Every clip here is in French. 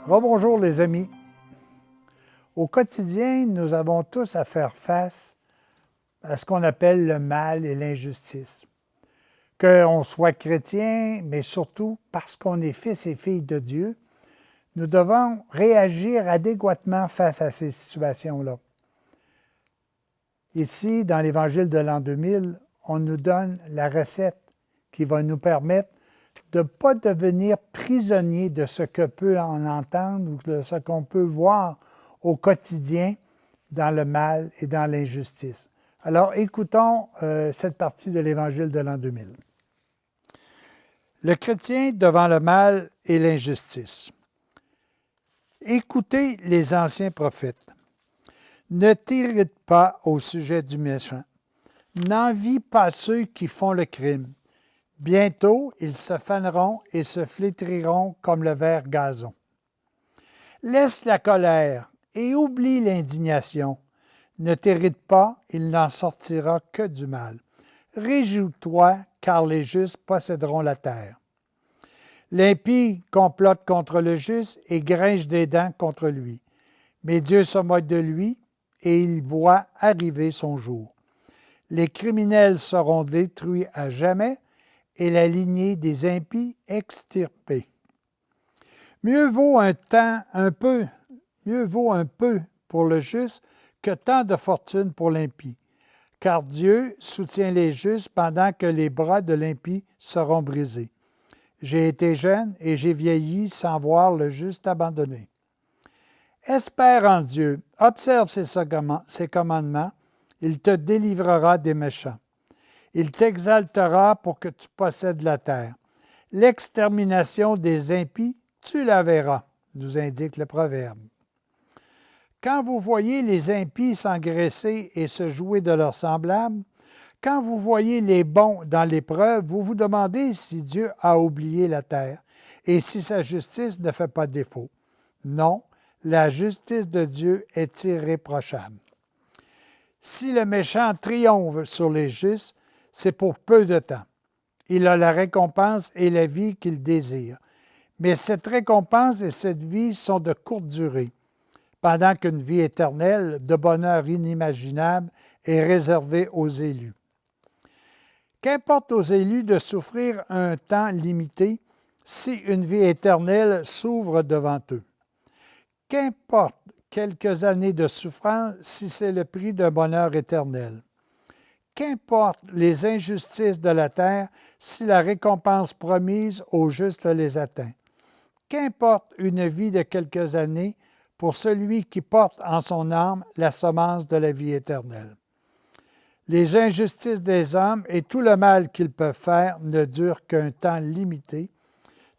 Rebonjour les amis. Au quotidien, nous avons tous à faire face à ce qu'on appelle le mal et l'injustice. Qu'on soit chrétien, mais surtout parce qu'on est fils et filles de Dieu, nous devons réagir adéquatement face à ces situations-là. Ici, dans l'Évangile de l'an 2000, on nous donne la recette qui va nous permettre de ne pas devenir prisonnier de ce que peut en entendre ou de ce qu'on peut voir au quotidien dans le mal et dans l'injustice. Alors, écoutons cette partie de l'Évangile de l'an 2000. Le chrétien devant le mal et l'injustice. Écoutez les anciens prophètes. Ne t'irrite pas au sujet du méchant. N'envie pas ceux qui font le crime. Bientôt, ils se faneront et se flétriront comme le vert gazon. Laisse la colère et oublie l'indignation. Ne t'irrite pas, il n'en sortira que du mal. Réjouis-toi, car les justes posséderont la terre. L'impie complote contre le juste et grince des dents contre lui. Mais Dieu se moque de lui et il voit arriver son jour. Les criminels seront détruits à jamais et la lignée des impies extirpée. Mieux vaut un peu pour le juste que tant de fortune pour l'impie, car Dieu soutient les justes pendant que les bras de l'impie seront brisés. J'ai été jeune et j'ai vieilli sans voir le juste abandonné. Espère en Dieu, observe ses commandements, il te délivrera des méchants. Il t'exaltera pour que tu possèdes la terre. L'extermination des impies, tu la verras, nous indique le proverbe. Quand vous voyez les impies s'engraisser et se jouer de leurs semblables, quand vous voyez les bons dans l'épreuve, vous vous demandez si Dieu a oublié la terre et si sa justice ne fait pas défaut. Non, la justice de Dieu est irréprochable. Si le méchant triomphe sur les justes, c'est pour peu de temps. Il a la récompense et la vie qu'il désire. Mais cette récompense et cette vie sont de courte durée, pendant qu'une vie éternelle, de bonheur inimaginable, est réservée aux élus. Qu'importe aux élus de souffrir un temps limité si une vie éternelle s'ouvre devant eux. Qu'importe quelques années de souffrance si c'est le prix d'un bonheur éternel. Qu'importe les injustices de la terre si la récompense promise aux justes les atteint. Qu'importe une vie de quelques années pour celui qui porte en son âme la semence de la vie éternelle. Les injustices des hommes et tout le mal qu'ils peuvent faire ne durent qu'un temps limité,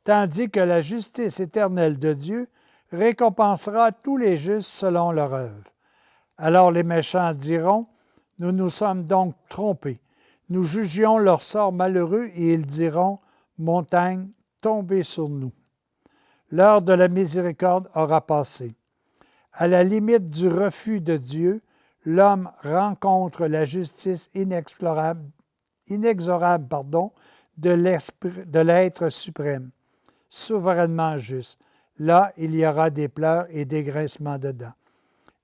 tandis que la justice éternelle de Dieu récompensera tous les justes selon leur œuvre. Alors les méchants diront, « Nous nous sommes donc trompés. Nous jugions leur sort malheureux et ils diront, « Montagne, tombez sur nous. » L'heure de la miséricorde aura passé. À la limite du refus de Dieu, l'homme rencontre la justice inexorable de l'être suprême, souverainement juste. Là, il y aura des pleurs et des grincements de dents.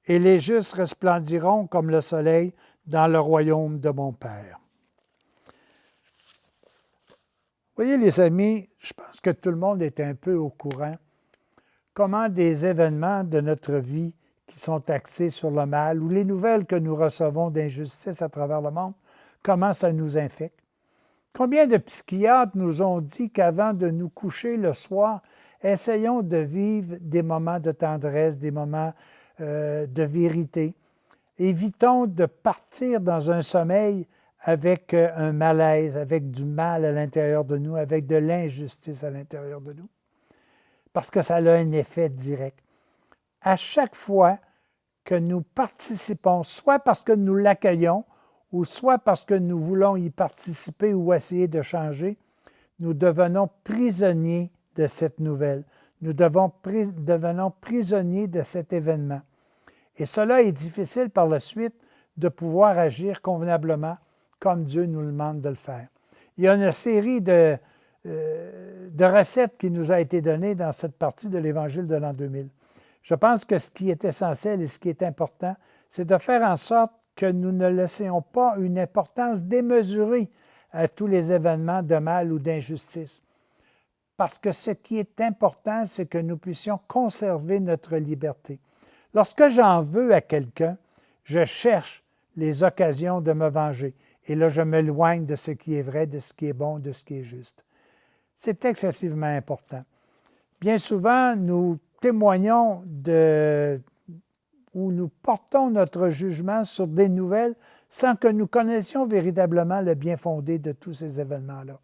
Et les justes resplendiront comme le soleil dans le royaume de mon Père. Voyez les amis, je pense que tout le monde est un peu au courant comment des événements de notre vie qui sont axés sur le mal ou les nouvelles que nous recevons d'injustice à travers le monde, comment ça nous infecte. Combien de psychiatres nous ont dit qu'avant de nous coucher le soir, essayons de vivre des moments de tendresse, des moments de vérité. Évitons de partir dans un sommeil avec un malaise, avec du mal à l'intérieur de nous, avec de l'injustice à l'intérieur de nous, parce que ça a un effet direct. À chaque fois que nous participons, soit parce que nous l'accueillons, ou soit parce que nous voulons y participer ou essayer de changer, nous devenons prisonniers de cette nouvelle. Nous devenons prisonniers de cet événement. Et cela est difficile par la suite de pouvoir agir convenablement comme Dieu nous demande de le faire. Il y a une série de recette qui nous a été donnée dans cette partie de l'Évangile de l'an 2000. Je pense que ce qui est essentiel et ce qui est important, c'est de faire en sorte que nous ne laissions pas une importance démesurée à tous les événements de mal ou d'injustice. Parce que ce qui est important, c'est que nous puissions conserver notre liberté. Lorsque j'en veux à quelqu'un, je cherche les occasions de me venger. Et là, je m'éloigne de ce qui est vrai, de ce qui est bon, de ce qui est juste. C'est excessivement important. Bien souvent, nous témoignons ou nous portons notre jugement sur des nouvelles sans que nous connaissions véritablement le bien fondé de tous ces événements-là.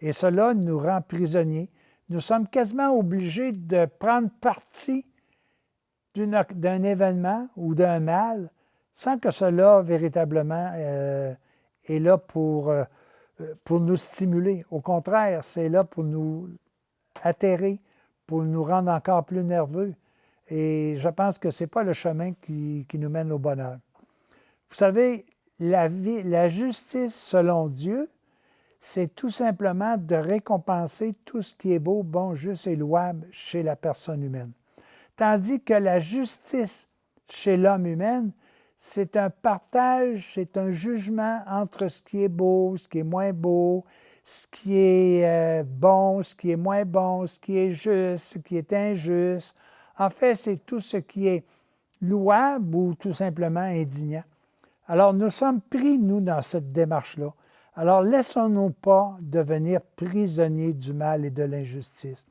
Et cela nous rend prisonniers. Nous sommes quasiment obligés de prendre parti d'un événement ou d'un mal sans que cela véritablement est là pour nous stimuler. Au contraire, c'est là pour nous atterrer, pour nous rendre encore plus nerveux. Et je pense que ce n'est pas le chemin qui nous mène au bonheur. Vous savez, la justice selon Dieu, c'est tout simplement de récompenser tout ce qui est beau, bon, juste et louable chez la personne humaine. Tandis que la justice chez l'homme humain, c'est un partage, c'est un jugement entre ce qui est beau, ce qui est moins beau, ce qui est bon, ce qui est moins bon, ce qui est juste, ce qui est injuste. En fait, c'est tout ce qui est louable ou tout simplement indignant. Alors, nous sommes pris, nous, dans cette démarche-là. Alors, laissons-nous pas devenir prisonniers du mal et de l'injustice.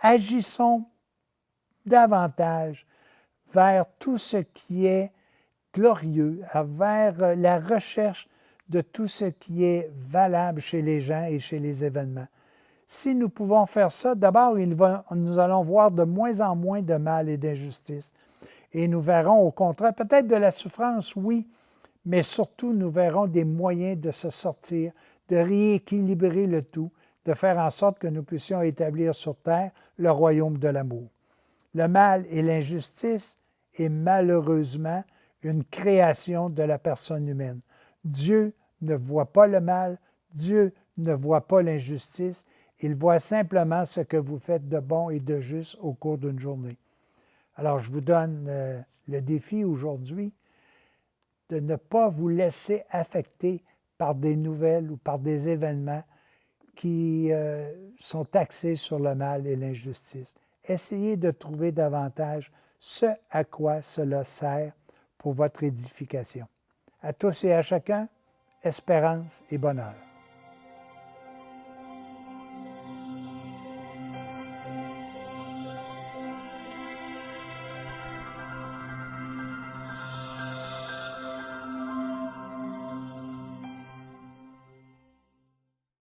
Agissons davantage vers tout ce qui est glorieux, vers la recherche de tout ce qui est valable chez les gens et chez les événements. Si nous pouvons faire ça, d'abord, nous allons voir de moins en moins de mal et d'injustice. Et nous verrons au contraire, peut-être de la souffrance, oui, mais surtout nous verrons des moyens de se sortir, de rééquilibrer le tout, de faire en sorte que nous puissions établir sur terre le royaume de l'amour. Le mal et l'injustice est malheureusement une création de la personne humaine. Dieu ne voit pas le mal, Dieu ne voit pas l'injustice, il voit simplement ce que vous faites de bon et de juste au cours d'une journée. Alors, je vous donne le défi aujourd'hui de ne pas vous laisser affecter par des nouvelles ou par des événements qui sont axés sur le mal et l'injustice. Essayez de trouver davantage ce à quoi cela sert pour votre édification. À tous et à chacun, espérance et bonheur.